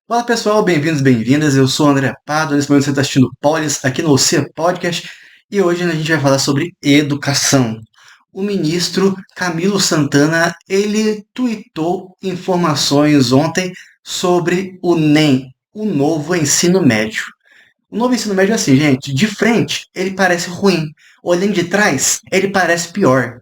Olá pessoal, bem-vindos, bem-vindas. Eu sou o André Pardo. Nesse momento você está assistindo Polis aqui no OCE Podcast e hoje a gente vai falar sobre educação. O ministro Camilo Santana, ele tuitou informações ontem sobre o NEM, o novo ensino médio. O novo ensino médio é assim, gente, de frente ele parece ruim, olhando de trás ele parece pior.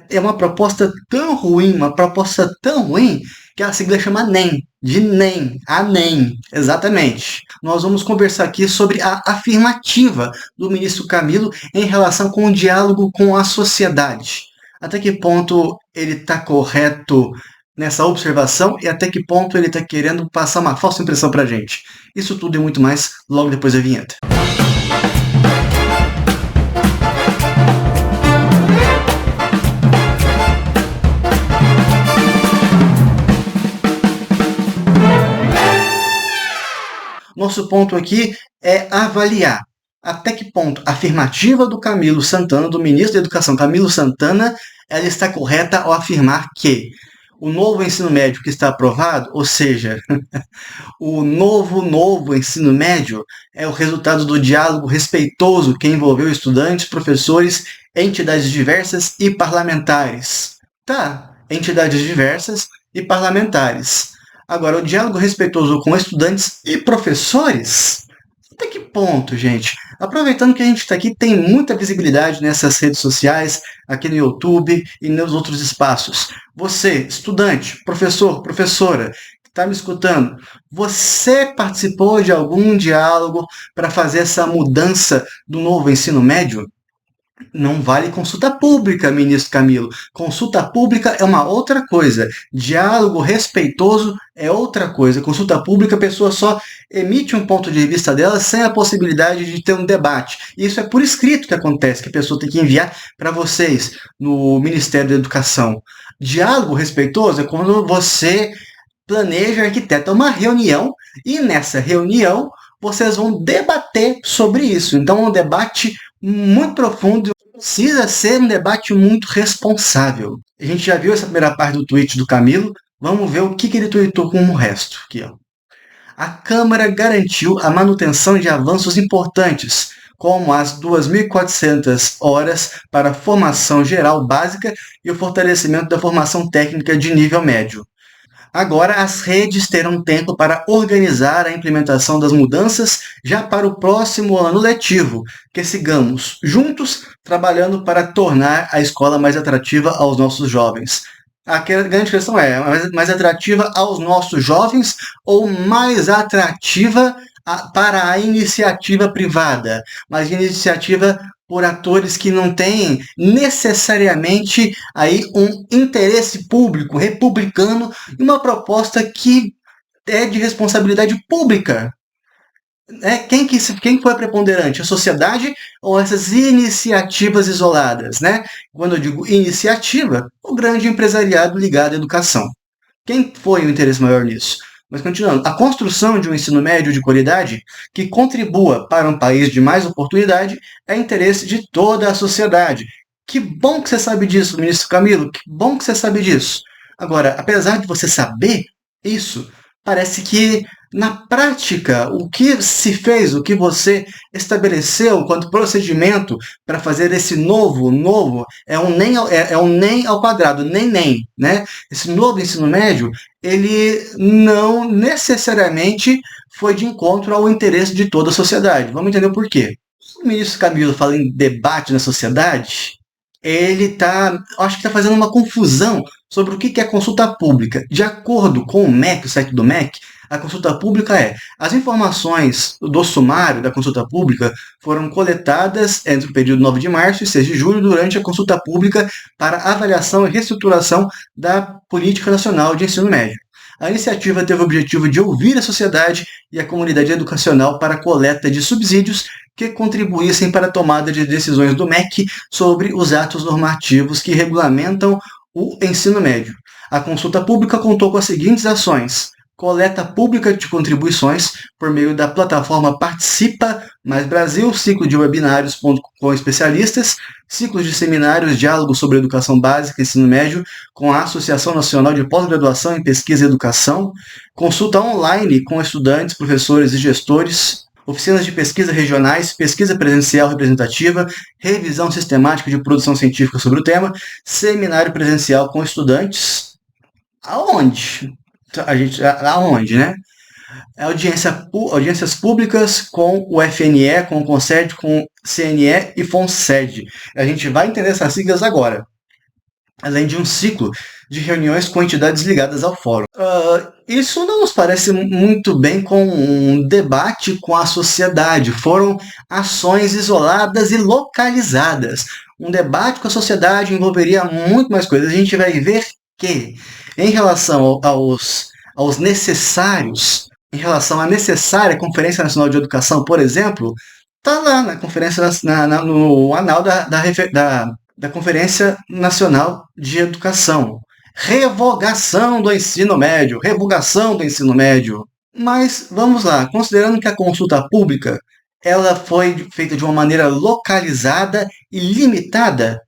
É uma proposta tão ruim, uma proposta tão ruim, que a sigla chama NEM, de NEM, a NEM, exatamente. Nós vamos conversar aqui sobre a afirmativa do ministro Camilo em relação com o diálogo com a sociedade. Até que ponto ele está correto nessa observação e até que ponto ele está querendo passar uma falsa impressão para a gente. Isso tudo e muito mais logo depois da vinheta. Nosso ponto aqui é avaliar até que ponto a afirmativa do Camilo Santana, do ministro da Educação Camilo Santana, ela está correta ao afirmar que o novo ensino médio que está aprovado, ou seja, o novo ensino médio, é o resultado do diálogo respeitoso que envolveu estudantes, professores, entidades diversas e parlamentares. Tá, entidades diversas e parlamentares. Agora, o diálogo respeitoso com estudantes e professores? Até que ponto, gente? Aproveitando que a gente está aqui, tem muita visibilidade nessas redes sociais, aqui no YouTube e nos outros espaços. Você, estudante, professor, professora, que está me escutando, você participou de algum diálogo para fazer essa mudança do novo ensino médio? Não vale consulta pública, ministro Camilo. Consulta pública é uma outra coisa. Diálogo respeitoso é outra coisa. Consulta pública, a pessoa só emite um ponto de vista dela sem a possibilidade de ter um debate. Isso é por escrito que acontece, que a pessoa tem que enviar para vocês no Ministério da Educação. Diálogo respeitoso é quando você planeja, arquiteta uma reunião e nessa reunião vocês vão debater sobre isso. Então é um debate muito profundo, precisa ser um debate muito responsável. A gente já viu essa primeira parte do tweet do Camilo, vamos ver o que ele tweetou com o resto. Aqui, ó. A Câmara garantiu a manutenção de avanços importantes, como as 2.400 horas para a formação geral básica e o fortalecimento da formação técnica de nível médio. Agora, as redes terão tempo para organizar a implementação das mudanças já para o próximo ano letivo, que sigamos juntos trabalhando para tornar a escola mais atrativa aos nossos jovens. A grande questão é, mais atrativa aos nossos jovens ou mais atrativa para a iniciativa privada, mas iniciativa por atores que não têm necessariamente aí um interesse público, republicano, e uma proposta que é de responsabilidade pública. Quem foi preponderante? A sociedade ou essas iniciativas isoladas? Né? Quando eu digo iniciativa, o grande empresariado ligado à educação. Quem foi o interesse maior nisso? Mas continuando, a construção de um ensino médio de qualidade que contribua para um país de mais oportunidade é interesse de toda a sociedade. Que bom que você sabe disso, ministro Camilo, que bom que você sabe disso. Agora, apesar de você saber isso, parece que na prática, o que se fez, o que você estabeleceu quanto procedimento para fazer esse novo, é um nem ao quadrado, nem, né? Esse novo ensino médio, ele não necessariamente foi de encontro ao interesse de toda a sociedade. Vamos entender o porquê. O ministro Camilo fala em debate na sociedade, acho que está fazendo uma confusão sobre o que é consulta pública. De acordo com o MEC, o site do MEC, a consulta pública as informações do sumário da consulta pública foram coletadas entre o período 9 de março e 6 de julho durante a consulta pública para avaliação e reestruturação da Política Nacional de Ensino Médio. A iniciativa teve o objetivo de ouvir a sociedade e a comunidade educacional para a coleta de subsídios que contribuíssem para a tomada de decisões do MEC sobre os atos normativos que regulamentam o ensino médio. A consulta pública contou com as seguintes ações: coleta pública de contribuições por meio da plataforma Participa Mais Brasil, ciclo de webinários com especialistas, ciclos de seminários, diálogos sobre educação básica e ensino médio com a Associação Nacional de Pós-Graduação em Pesquisa e Educação, consulta online com estudantes, professores e gestores, oficinas de pesquisa regionais, pesquisa presencial representativa, revisão sistemática de produção científica sobre o tema, seminário presencial com estudantes. Aonde? Aonde, né? Audiências públicas com o FNE, com o CONSED, com o CNE e FONSED. A gente vai entender essas siglas agora. Além de um ciclo de reuniões com entidades ligadas ao fórum. Isso não nos parece muito bem com um debate com a sociedade. Foram ações isoladas e localizadas. Um debate com a sociedade envolveria muito mais coisas. A gente vai ver que, em relação aos necessários, em relação à necessária Conferência Nacional de Educação, por exemplo, está lá na conferência, no anal da Conferência Nacional de Educação. Revogação do ensino médio, revogação do ensino médio. Mas vamos lá, considerando que a consulta pública ela foi feita de uma maneira localizada e limitada,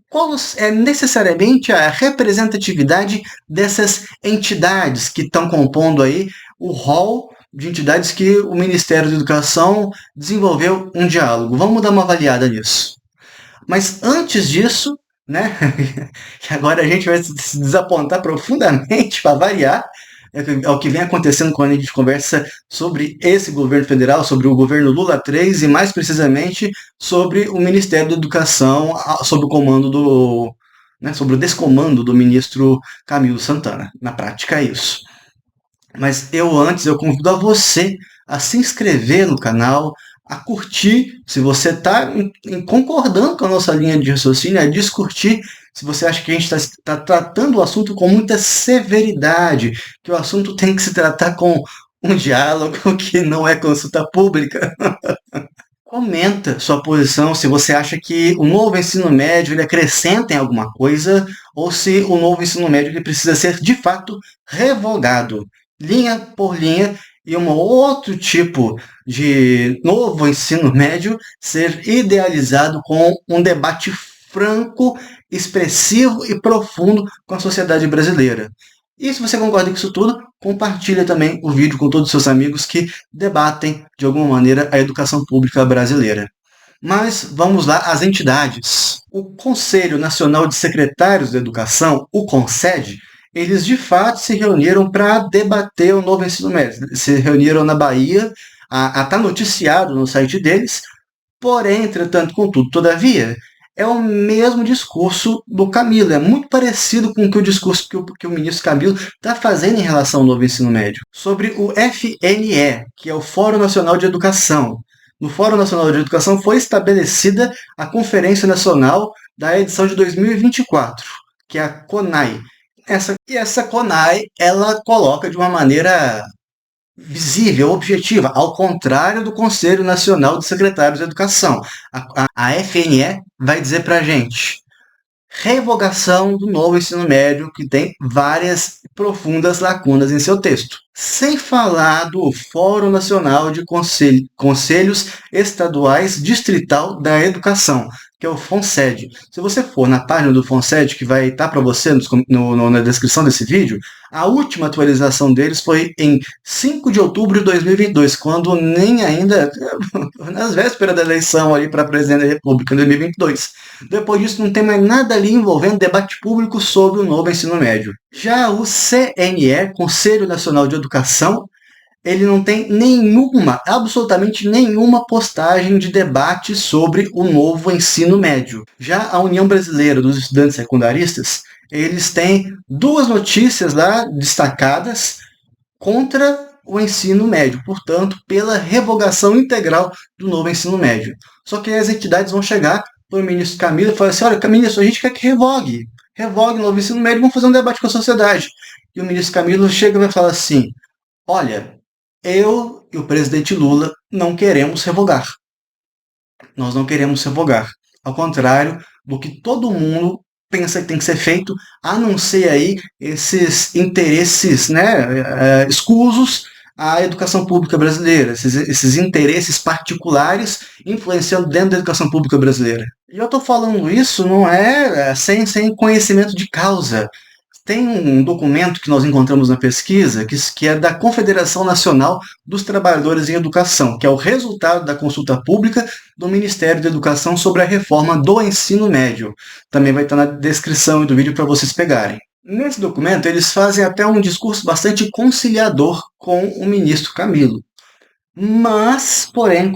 qual é necessariamente a representatividade dessas entidades que estão compondo aí o rol de entidades que o Ministério da Educação desenvolveu um diálogo? Vamos dar uma avaliada nisso. Mas antes disso, né, que agora a gente vai se desapontar profundamente para variar, é o que vem acontecendo quando a gente conversa sobre esse governo federal, sobre o governo Lula 3 e mais precisamente sobre o Ministério da Educação, sob o comando sobre o descomando do ministro Camilo Santana. Na prática é isso. Mas eu convido a você a se inscrever no canal, a curtir, se você está concordando com a nossa linha de raciocínio, a descurtir, se você acha que a gente está tratando o assunto com muita severidade, que o assunto tem que se tratar com um diálogo que não é consulta pública. Comenta sua posição, se você acha que o novo ensino médio ele acrescenta em alguma coisa, ou se o novo ensino médio ele precisa ser, de fato, revogado, linha por linha, e um outro tipo de novo ensino médio ser idealizado com um debate franco, expressivo e profundo com a sociedade brasileira. E se você concorda com isso tudo, compartilha também o vídeo com todos os seus amigos que debatem, de alguma maneira, a educação pública brasileira. Mas vamos lá às entidades. O Conselho Nacional de Secretários da Educação, o CONSED, eles de fato se reuniram para debater o novo ensino médio. Se reuniram na Bahia, está noticiado no site deles, porém, entretanto, contudo, todavia, é o mesmo discurso do Camilo, é muito parecido com o discurso que o ministro Camilo está fazendo em relação ao novo ensino médio. Sobre o FNE, que é o Fórum Nacional de Educação. No Fórum Nacional de Educação foi estabelecida a Conferência Nacional da edição de 2024, que é a CONAI. Essa CONAI, ela coloca de uma maneira visível, objetiva, ao contrário do Conselho Nacional de Secretários de Educação. A FNE vai dizer para a gente revogação do novo ensino médio, que tem várias profundas lacunas em seu texto. Sem falar do Fórum Nacional de Conselhos Estaduais Distrital da Educação, que é o FONSED. Se você for na página do FONSED, que vai estar para você na descrição desse vídeo, a última atualização deles foi em 5 de outubro de 2022, quando nem ainda, nas vésperas da eleição ali para presidente da República, em 2022. Depois disso, não tem mais nada ali envolvendo debate público sobre o novo ensino médio. Já o CNE, Conselho Nacional de Educação, ele não tem absolutamente nenhuma postagem de debate sobre o novo ensino médio. Já a União Brasileira dos Estudantes Secundaristas, eles têm 2 notícias lá destacadas contra o ensino médio, portanto, pela revogação integral do novo ensino médio. Só que as entidades vão chegar para o ministro Camilo e falar assim, olha, ministro, a gente quer que revogue o novo ensino médio, vamos fazer um debate com a sociedade. E o ministro Camilo chega e vai falar assim, olha, eu e o presidente Lula não queremos revogar. Nós não queremos revogar. Ao contrário do que todo mundo pensa que tem que ser feito, a não ser aí esses interesses, né, escusos à educação pública brasileira, esses interesses particulares influenciando dentro da educação pública brasileira. E eu estou falando isso não é sem conhecimento de causa. Tem um documento que nós encontramos na pesquisa que é da Confederação Nacional dos Trabalhadores em Educação, que é o resultado da consulta pública do Ministério da Educação sobre a reforma do ensino médio. Também vai estar na descrição do vídeo para vocês pegarem. Nesse documento, eles fazem até um discurso bastante conciliador com o ministro Camilo. Mas, porém,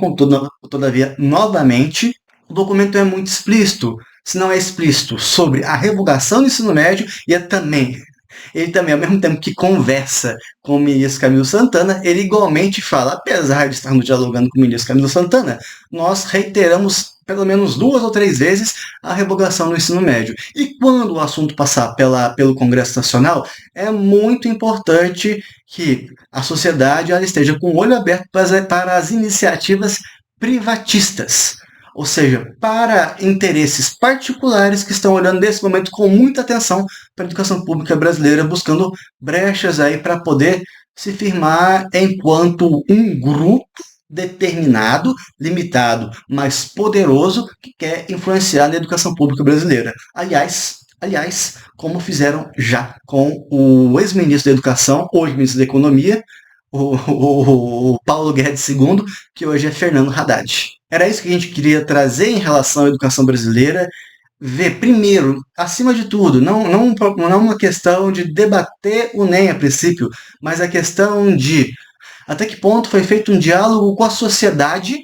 todavia, novamente, o documento é muito explícito. Se não é explícito sobre a revogação do ensino médio, e ele também, ao mesmo tempo que conversa com o ministro Camilo Santana, ele igualmente fala, apesar de estarmos dialogando com o ministro Camilo Santana, nós reiteramos pelo menos 2 ou 3 vezes a revogação do ensino médio. E quando o assunto passar pelo Congresso Nacional, é muito importante que a sociedade ela esteja com o olho aberto para as iniciativas privatistas, ou seja, para interesses particulares que estão olhando nesse momento com muita atenção para a educação pública brasileira, buscando brechas aí para poder se firmar enquanto um grupo determinado, limitado, mas poderoso que quer influenciar na educação pública brasileira. Aliás, como fizeram já com o ex-ministro da Educação, hoje ministro da Economia, o Paulo Guedes II, que hoje é Fernando Haddad. Era isso que a gente queria trazer em relação à educação brasileira. Ver, primeiro, acima de tudo, não uma questão de debater o NEM a princípio, mas a questão de até que ponto foi feito um diálogo com a sociedade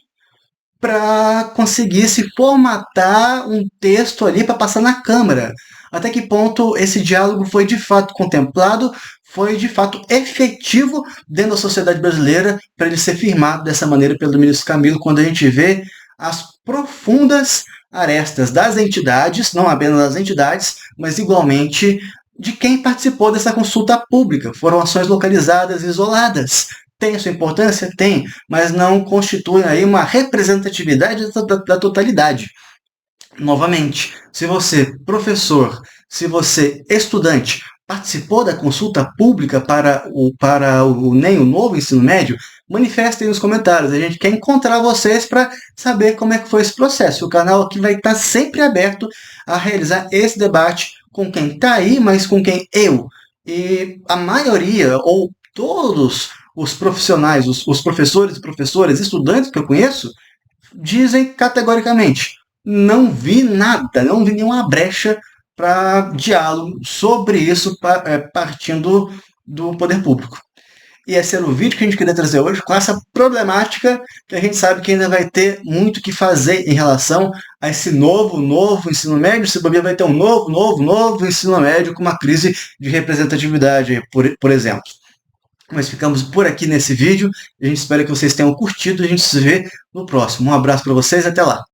para conseguir se formatar um texto ali para passar na Câmara. Até que ponto esse diálogo foi de fato contemplado, foi de fato efetivo dentro da sociedade brasileira para ele ser firmado dessa maneira pelo ministro Camilo, quando a gente vê as profundas arestas das entidades, não apenas das entidades, mas igualmente de quem participou dessa consulta pública. Foram ações localizadas, isoladas. Tem sua importância? Tem, mas não constitui aí uma representatividade da totalidade. Novamente, se você, professor, se você, estudante, participou da consulta pública para o NEM, o novo ensino médio, manifestem nos comentários. A gente quer encontrar vocês para saber como é que foi esse processo. O canal aqui vai estar sempre aberto a realizar esse debate com quem está aí, mas com quem eu e a maioria, ou todos os profissionais, os professores e professoras, estudantes que eu conheço, dizem categoricamente, não vi nada, não vi nenhuma brecha para diálogo sobre isso partindo do poder público. E esse era o vídeo que a gente queria trazer hoje, com essa problemática que a gente sabe que ainda vai ter muito o que fazer em relação a esse novo ensino médio. Se bobear, vai ter um novo ensino médio com uma crise de representatividade, por exemplo. Mas ficamos por aqui nesse vídeo. A gente espera que vocês tenham curtido. A gente se vê no próximo. Um abraço para vocês e até lá.